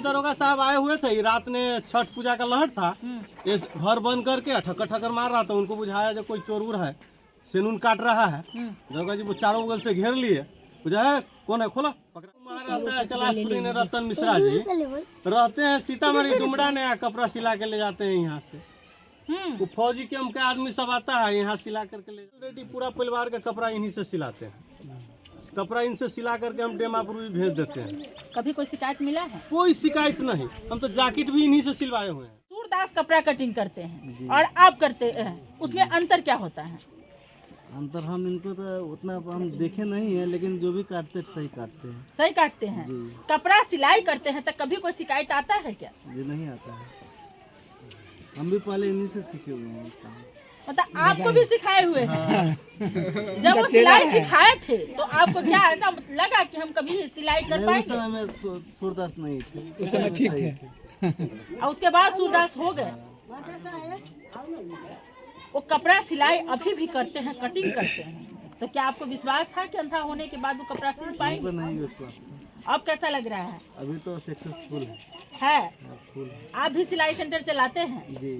दरोगा साहब आए हुए थे, रात ने छठ पूजा का लहर था, ये घर बंद करके ठक्कर ठक्कर मार रहा था। उनको बुझाया जो कोई चोर उर है, सेनून काट रहा है। दरोगा जी वो चारों बगल से घेर लिए, बुझा है कौन है, खोला पकड़ा। कैलाशपुरी ने रतन मिश्रा जी रहते हैं सीतामढ़ी, डुमरा नया कपड़ा सिला के ले जाते हैं यहाँ से। वो फौजी के उनके आदमी सब आता है यहाँ सिला करके ले, ऑलरेडी पूरा परिवार का कपड़ा इन्हीं से सिलाते हैं। कपड़ा इनसे सिला करके हम डेमापुर भी भेज देते हैं। कभी कोई शिकायत मिला है? कोई शिकायत नहीं, हम तो जैकेट भी इन्हीं से सिलवाए हुए हैं। सूरदास कपड़ा कटिंग करते हैं और आप करते हैं, उसमें अंतर क्या होता है? अंतर हम इनको तो उतना हम देखे नहीं है, लेकिन जो भी काटते सही काटते हैं। सही काटते हैं। कपड़ा सिलाई करते हैं तो कभी कोई शिकायत आता है क्या? जी नहीं आता है, हम भी पहले इन्हीं से सीखे हुए हैं। मतलब आपको भी सिखाए हुए हैं? जब वो सिलाई सिखाए थे तो आपको क्या ऐसा लगा कि हम कभी सिलाई कर पाएंगे? उस समय में सूरदास नहीं थे, उस समय ठीक थे। और उसके बाद सूरदास हो गए। वो कपड़ा सिलाई अभी भी करते हैं, कटिंग करते हैं, तो क्या आपको विश्वास था कि अंधा होने के बाद वो कपड़ा सिल पाएंगे? नहीं विश्वास। अब कैसा लग रहा है? अभी तो सक्सेसफुल है। फुल। आप भी सिलाई सेंटर चलाते हैं? जी।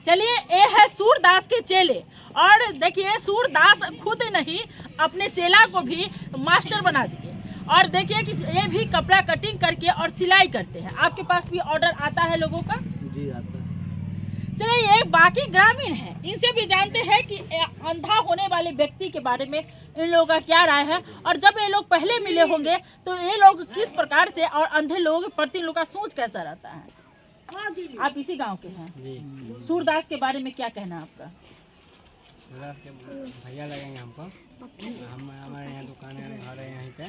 चलिए, ये है सूरदास के चेले, और देखिए सूरदास खुद नहीं अपने चेला को भी मास्टर बना दिए। और देखिए कि ये भी कपड़ा कटिंग करके और सिलाई करते हैं। आपके पास भी ऑर्डर आता है लोगों का? जी आता है। चलिए, ये बाकी ग्रामीण हैं, इनसे भी जानते हैं कि अंधा होने वाले व्यक्ति के बारे में इन लोगों का क्या राय है, और जब ये लोग पहले मिले होंगे तो ये लोग किस प्रकार से और अंधे लोगों के प्रति इन लोग का सोच कैसा रहता है। आप इसी गांव के हैं जी। सूरदास के बारे में क्या कहना है आपका? भैया लगेंगे हमको, हम हमारे यहाँ दुकान है, घर है यहीं पे,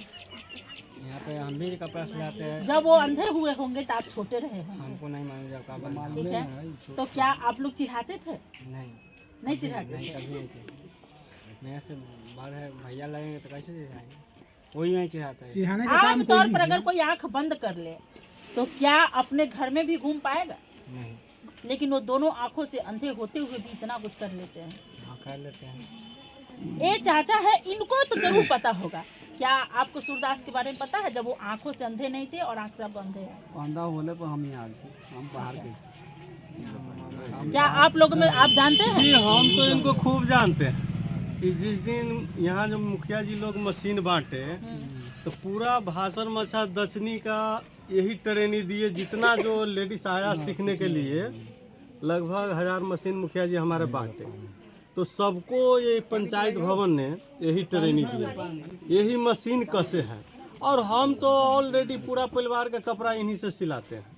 यहाँ पे हम भी कपड़ा सिलाते हैं। जब वो अंधे हुए होंगे तो आप छोटे रहे होंगे। हमको नहीं मालूम जब का बना। ठीक है, तो क्या आप लोग चिढ़ाते थे? नहीं चिढ़ाते? नहीं, कभी नहीं चिढ़ाते। मेरे से बड़े है भैया लगेंगे तो कैसे चिढ़ाएंगे, कोई नहीं चिढ़ाता है। आमतौर पर अगर कोई आंख बंद कर ले तो क्या अपने घर में भी घूम पाएगा? नहीं। लेकिन वो दोनों आंखों से अंधे होते हुए भी इतना कुछ कर लेते हैं। हाँ, कर लेते हैं। ये चाचा है, इनको तो जरूर पता होगा। क्या आपको सूरदास के बारे में पता है, जब वो आंखों से अंधे नहीं थे और आंख से अब अंधे हैं? अंधा होने पर हम यहाँ से, हम बाहर के। क्या आप लोग में आप जानते हैं? जी हम तो इनको खूब जानते हैं कि जिस दिन यहाँ जो मुखिया जी लोग मशीन बांटे तो पूरा भाषण मछा दक्षिणी का यही ट्रेनिंग दिए। जितना जो लेडीज आया सीखने के लिए लगभग 1000 मशीन मुखिया जी हमारे बांटे, तो सबको ये पंचायत भवन ने यही ट्रेनिंग दिया, यही मशीन कसे है। और हम तो ऑलरेडी पूरा परिवार का कपड़ा इन्हीं से सिलाते हैं।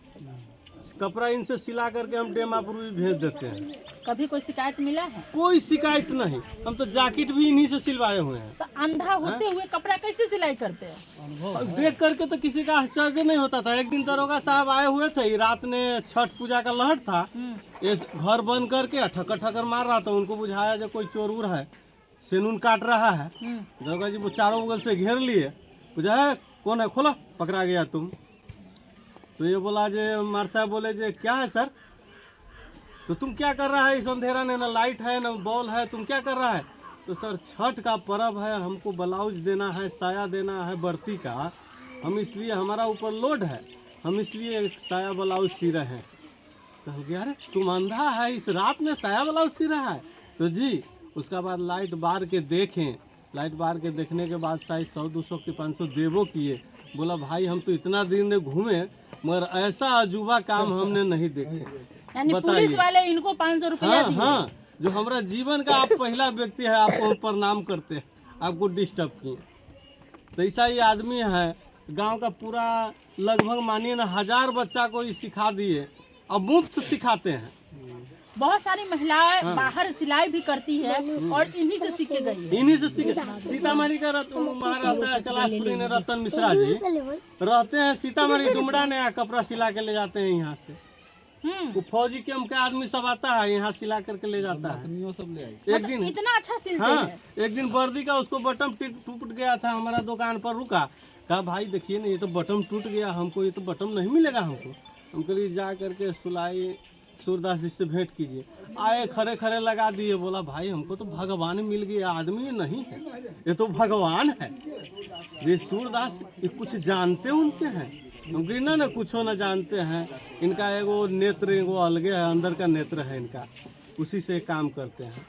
कपड़ा इनसे सिला करके हम डेमापुर भी भेज देते हैं। कभी कोई शिकायत मिला है? कोई शिकायत नहीं, हम तो जैकेट भी इन्हीं से सिलवाए हुए हैं। तो अंधा होते हुए कपड़ा कैसे सिलाई करते हैं? देख करके तो किसी का आश्चर्य नहीं होता था। एक दिन दरोगा साहब आए हुए थे, रात ने छठ पूजा का लहर था, ये घर बंद करके ठक्कर ठक्कर मार रहा था। उनको बुझाया जो कोई चोर उर है, सेनून काट रहा है। दरोगा जी वो चारों बगल से घेर लिए, बुझा है कौन है, खोला पकड़ा गया तुम। तो ये बोला जे मार साहब बोले जे क्या है सर, तो तुम क्या कर रहा है इस अंधेरा में, ना लाइट है ना बॉल है, तुम क्या कर रहा है? तो सर छठ का पर्व है, हमको ब्लाउज देना है, साया देना है बर्ती का, हम इसलिए हमारा ऊपर लोड है, हम इसलिए साया ब्लाउज सी रहे हैं। तो हम कह अरे तुम अंधा है, इस रात में साया ब्लाउज सी रहा है? तो जी उसका बाद लाइट बार के देखें, लाइट बार के देखने के बाद शायद 100 200 की 500 देवो किए। बोला भाई हम तो इतना दिन में घूमे मगर ऐसा अजूबा काम हमने नहीं देखे। यानी पुलिस वाले इनको 500 रुपया दिए? हाँ, जो हमारा जीवन का आप पहला व्यक्ति है, आपको हम प्रणाम करते हैं, आपको डिस्टर्ब किए। तो ऐसा ही आदमी है, गांव का पूरा लगभग मानिए ना 1000 बच्चा को सिखा दिए, अब मुफ्त सिखाते हैं। बहुत सारी महिलाएं बाहर सिलाई भी करती है और इन्हीं से सीख के गई है। इन्हीं से सीखे। सीतामढ़ी का महाराजा कैलाशपुरी ने रतन मिश्रा जी रहते हैं सीतामढ़ी, डुमरा नया कपड़ा सिला के ले जाते हैं यहाँ से। वो फौजी के उनके आदमी सब आता है यहाँ सिला करके ले जाता है। एक दिन इतना अच्छा सिलते हाँ, हैं। एक दिन वर्दी का उसको बटन टूट गया था, हमारा दुकान पर रुका, कहा भाई देखिए ना ये तो बटन टूट गया, हमको ये तो बटन नहीं मिलेगा हमको। हम कहीं जा करके सुलाई सूरदास जी से भेंट कीजिए, आए खड़े खड़े लगा दिए। बोला भाई हमको तो भगवान मिल गया, आदमी नहीं है, ये तो भगवान है। ये सूरदास ये कुछ जानते उनके हैं, हम गिरना ना कुछ ना जानते हैं। इनका एगो नेत्र एगो अलगे है, अंदर का नेत्र है इनका, उसी से काम करते हैं।